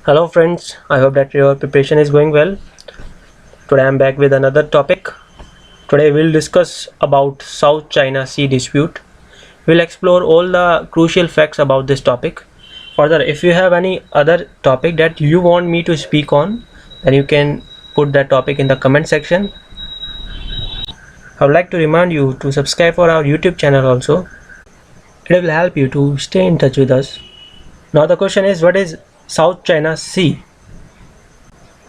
Hello friends, I hope that your preparation is going well. Today I am back with another topic. Today we'll discuss about South China Sea dispute. We'll explore all the crucial facts about this topic. Further, if you have any other topic that you want me to speak on, then you can put that topic in the comment section. I would like to remind you to subscribe for our YouTube channel also. It will help you to stay in touch with us. Now the question is, what is South China Sea?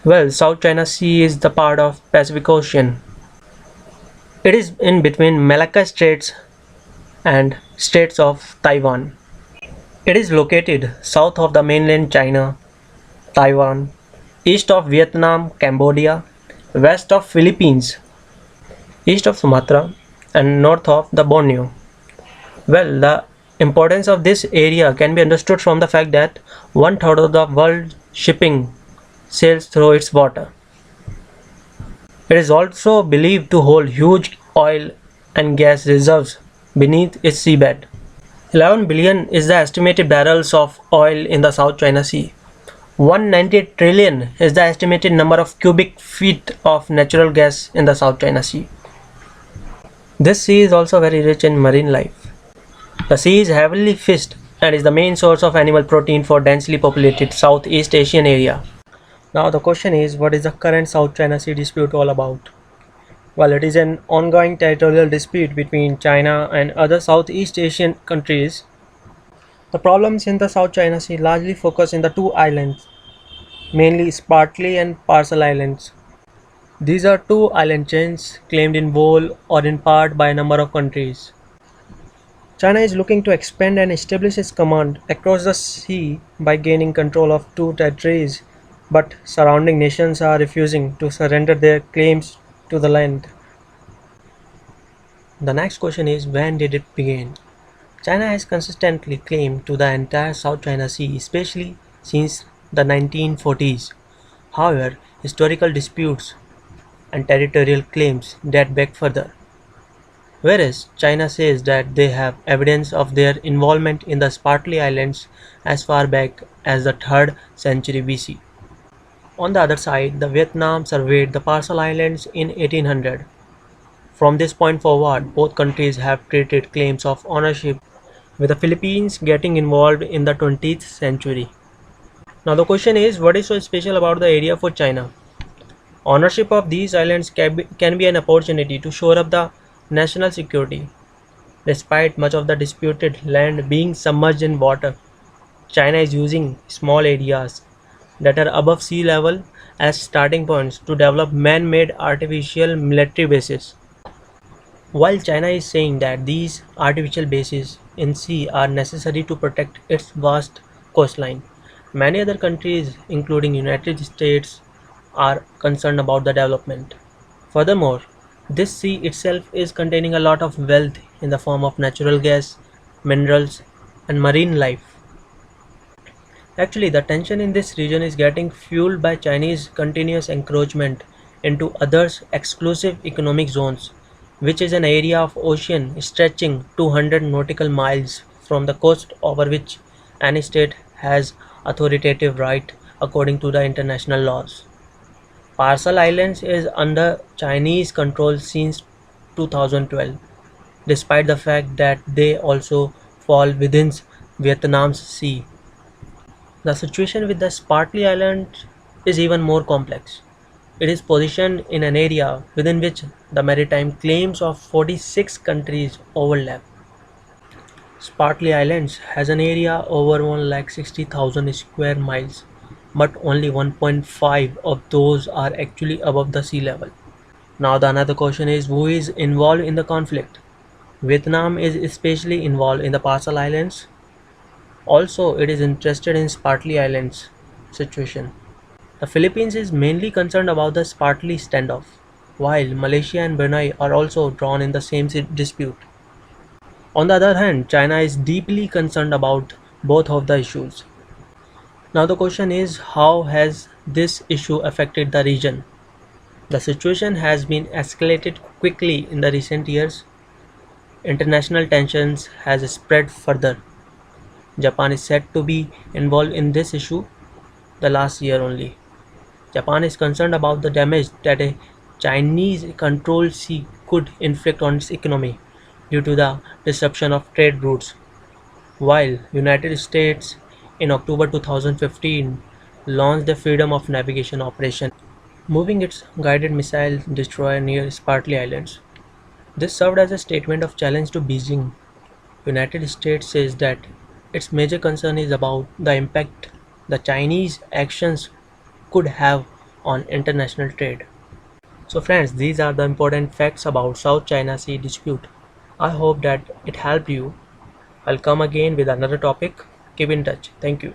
Well, South China Sea is the part of Pacific Ocean. It is in between Malacca Straits and Straits of Taiwan. It is located south of the mainland China, Taiwan, east of Vietnam, Cambodia, west of Philippines, east of Sumatra, and north of the Borneo. Well, the importance of this area can be understood from the fact that one third of the world shipping sails through its water. It is also believed to hold huge oil and gas reserves beneath its seabed. 11 billion is the estimated barrels of oil in the South China Sea. 190 trillion is the estimated number of cubic feet of natural gas in the South China Sea. This sea is also very rich in marine life. The sea is heavily fished and is the main source of animal protein for densely populated Southeast Asian area. Now the question is, what is the current South China Sea dispute all about? Well, it is an ongoing territorial dispute between China and other Southeast Asian countries. The problems in the South China Sea largely focus in the two islands, mainly Spratly and Parcel Islands. These are two island chains claimed in whole or in part by a number of countries. China is looking to expand and establish its command across the sea by gaining control of two territories, but surrounding nations are refusing to surrender their claims to the land. The next question is, when did it begin? China has consistently claimed to the entire South China Sea, especially since the 1940s. However, historical disputes and territorial claims date back further. Whereas China says that they have evidence of their involvement in the Spratly Islands as far back as the 3rd century BC. On the other side, the Vietnam surveyed the Parcel Islands in 1800. From this point forward, both countries have treated claims of ownership, with the Philippines getting involved in the 20th century. Now the question is, what is so special about the area for China? Ownership of these islands can be an opportunity to shore up the national security. Despite much of the disputed land being submerged in water, China is using small areas that are above sea level as starting points to develop man-made artificial military bases. While China is saying that these artificial bases in sea are necessary to protect its vast coastline, many other countries, including United States, are concerned about the development. Furthermore, this sea itself is containing a lot of wealth in the form of natural gas, minerals, and marine life. Actually, the tension in this region is getting fueled by Chinese continuous encroachment into others' exclusive economic zones, which is an area of ocean stretching 200 nautical miles from the coast over which any state has authoritative right according to the international laws. Parcel Islands is under Chinese control since 2012, despite the fact that they also fall within Vietnam's sea. The situation with the Spratly Islands is even more complex. It is positioned in an area within which the maritime claims of 46 countries overlap. Spratly Islands has an area over 160,000 square miles, but only 1.5 of those are actually above the sea level. Now the another question is, who is involved in the conflict? Vietnam is especially involved in the Parcel Islands. Also, it is interested in Spratly Islands situation. The Philippines is mainly concerned about the Spratly standoff, while Malaysia and Brunei are also drawn in the same dispute. On the other hand, China is deeply concerned about both of the issues. Now the question is, how has this issue affected the region? The situation has been escalated quickly in the recent years. International tensions has spread further. Japan is said to be involved in this issue. the last year only. Japan is concerned about the damage that a Chinese-controlled sea could inflict on its economy due to the disruption of trade routes, while United States in October 2015 launched a freedom of navigation operation, moving its guided missile destroyer near Spratly Islands. This served as a statement of challenge to Beijing. United States says that its major concern is about the impact the Chinese actions could have on international trade. So friends, these are the important facts about South China Sea dispute. I hope that it helped you. I'll come again with another topic. Keep in touch. Thank you.